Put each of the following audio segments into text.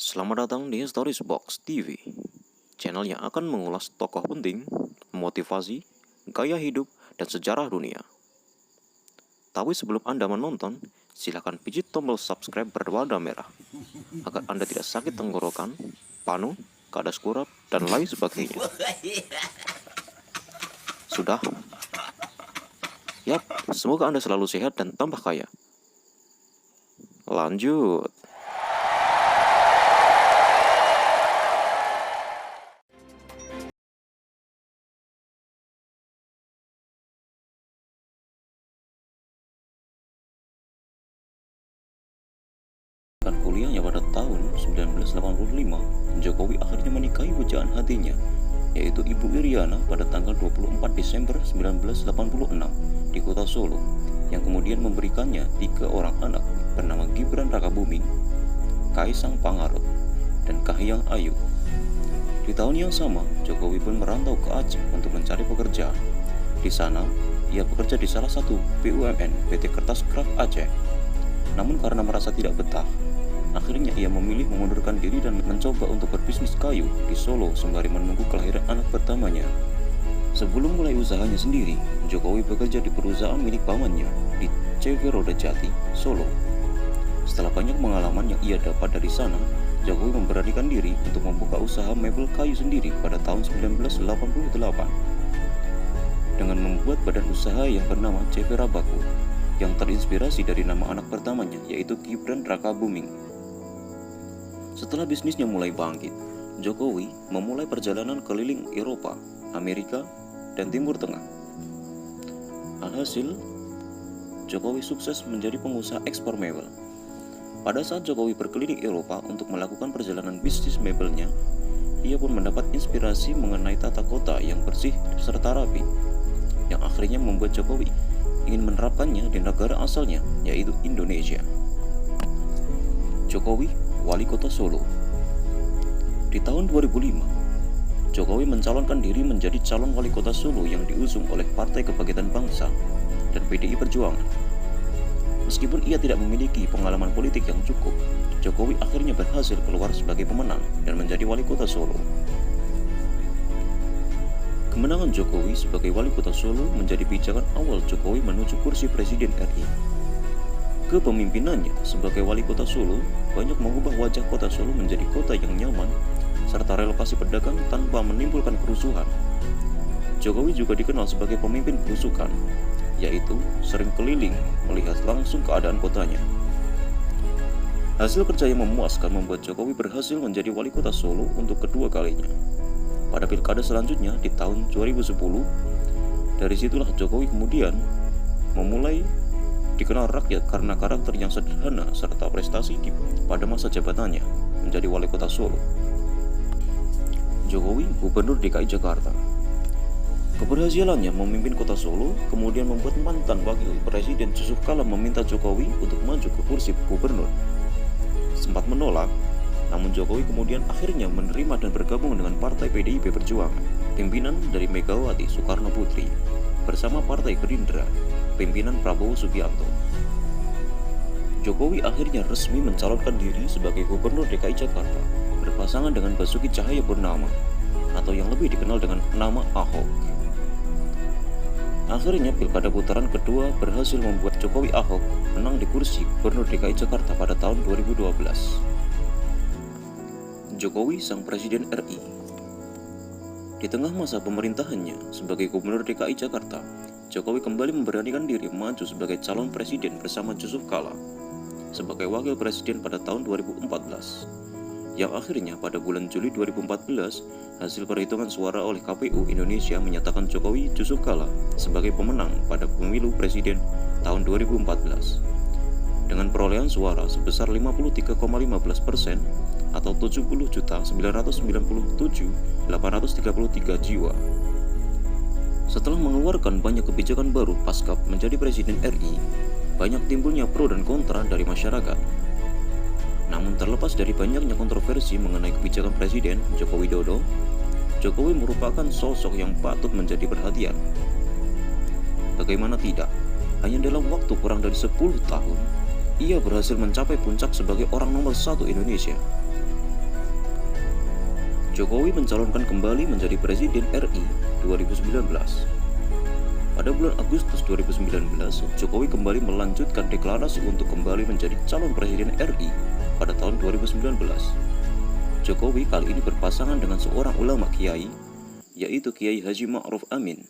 Selamat datang di Stories Box TV, channel yang akan mengulas tokoh penting, motivasi, gaya hidup, dan sejarah dunia. Tapi sebelum Anda menonton, silakan pijit tombol subscribe berwarna merah, agar Anda tidak sakit tenggorokan, panu, kadas kurap, dan lain sebagainya. Sudah? Yap, semoga Anda selalu sehat dan tambah kaya. Lanjut. Kuliahnya pada tahun 1985, Jokowi akhirnya menikahi pujaan hatinya, yaitu Ibu Iriana pada tanggal 24 Desember 1986 di kota Solo, yang kemudian memberikannya 3 orang anak bernama Gibran Rakabuming, Kaisang Pangarep, dan Kahiyang Ayu. Di tahun yang sama, Jokowi pun merantau ke Aceh untuk mencari pekerjaan. Di sana, ia bekerja di salah satu BUMN PT Kertas Kraft Aceh. Namun karena merasa tidak betah, akhirnya ia memilih mengundurkan diri dan mencoba untuk berbisnis kayu di Solo sembari menunggu kelahiran anak pertamanya. Sebelum mulai usahanya sendiri, Jokowi bekerja di perusahaan milik pamannya di CV Roda Jati, Solo. Setelah banyak pengalaman yang ia dapat dari sana, Jokowi memberanikan diri untuk membuka usaha mebel kayu sendiri pada tahun 1988 dengan membuat badan usaha yang bernama CV Rabaku, yang terinspirasi dari nama anak pertamanya, yaitu Gibran Rakabuming. Setelah bisnisnya mulai bangkit, Jokowi memulai perjalanan keliling Eropa, Amerika, dan Timur Tengah. Alhasil, Jokowi sukses menjadi pengusaha ekspor mebel. Pada saat Jokowi berkeliling Eropa untuk melakukan perjalanan bisnis mebelnya, ia pun mendapat inspirasi mengenai tata kota yang bersih serta rapi, yang akhirnya membuat Jokowi ingin menerapkannya di negara asalnya, yaitu Indonesia. Jokowi, Wali Kota Solo. Di tahun 2005, Jokowi mencalonkan diri menjadi calon wali kota Solo yang diusung oleh Partai Kebangkitan Bangsa dan PDI Perjuangan. Meskipun ia tidak memiliki pengalaman politik yang cukup, Jokowi akhirnya berhasil keluar sebagai pemenang dan menjadi wali kota Solo. Kemenangan Jokowi sebagai wali kota Solo menjadi pijakan awal Jokowi menuju kursi Presiden RI. Kepemimpinannya sebagai wali kota Solo banyak mengubah wajah kota Solo menjadi kota yang nyaman, serta relokasi pedagang tanpa menimbulkan kerusuhan. Jokowi juga dikenal sebagai pemimpin belusukan, yaitu sering keliling melihat langsung keadaan kotanya. Hasil kerja yang memuaskan membuat Jokowi berhasil menjadi wali kota Solo untuk kedua kalinya. Pada pilkada selanjutnya di tahun 2010, dari situlah Jokowi kemudian memulai dikenal rakyat karena karakter yang sederhana serta prestasi pada masa jabatannya menjadi wali kota Solo. Jokowi, Gubernur DKI Jakarta. Keberhasilannya memimpin kota Solo kemudian membuat mantan wakil presiden Yusuf Kala meminta Jokowi untuk maju ke kursi gubernur. Sempat menolak, namun Jokowi kemudian akhirnya menerima dan bergabung dengan Partai PDIP Perjuangan, pimpinan dari Megawati Soekarno Putri, bersama Partai Gerindra, pimpinan Prabowo Subianto. Jokowi akhirnya resmi mencalonkan diri sebagai Gubernur DKI Jakarta, berpasangan dengan Basuki Cahayapurnama, atau yang lebih dikenal dengan nama Ahok. Akhirnya pilkada putaran kedua berhasil membuat Jokowi Ahok menang di kursi Gubernur DKI Jakarta pada tahun 2012. Jokowi sang Presiden RI. Di tengah masa pemerintahannya sebagai Gubernur DKI Jakarta, Jokowi kembali memberanikan diri maju sebagai calon presiden bersama Yusuf Kala sebagai wakil presiden pada tahun 2014, yang akhirnya pada bulan Juli 2014 hasil perhitungan suara oleh KPU Indonesia menyatakan Jokowi Yusuf Kala sebagai pemenang pada pemilu presiden tahun 2014 dengan perolehan suara sebesar 53,15% atau 70.997.833 jiwa. Setelah mengeluarkan banyak kebijakan baru pasca menjadi Presiden RI, banyak timbulnya pro dan kontra dari masyarakat. Namun terlepas dari banyaknya kontroversi mengenai kebijakan Presiden Joko Widodo, Jokowi merupakan sosok yang patut menjadi perhatian. Bagaimana tidak, hanya dalam waktu kurang dari 10 tahun, ia berhasil mencapai puncak sebagai orang nomor 1 Indonesia. Jokowi mencalonkan kembali menjadi Presiden RI 2019. Pada bulan Agustus 2019, Jokowi kembali melanjutkan deklarasi untuk kembali menjadi calon Presiden RI pada tahun 2019. Jokowi kali ini berpasangan dengan seorang ulama kiai, yaitu Kiai Haji Ma'ruf Amin,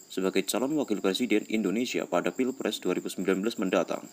sebagai calon wakil presiden Indonesia pada Pilpres 2019 mendatang.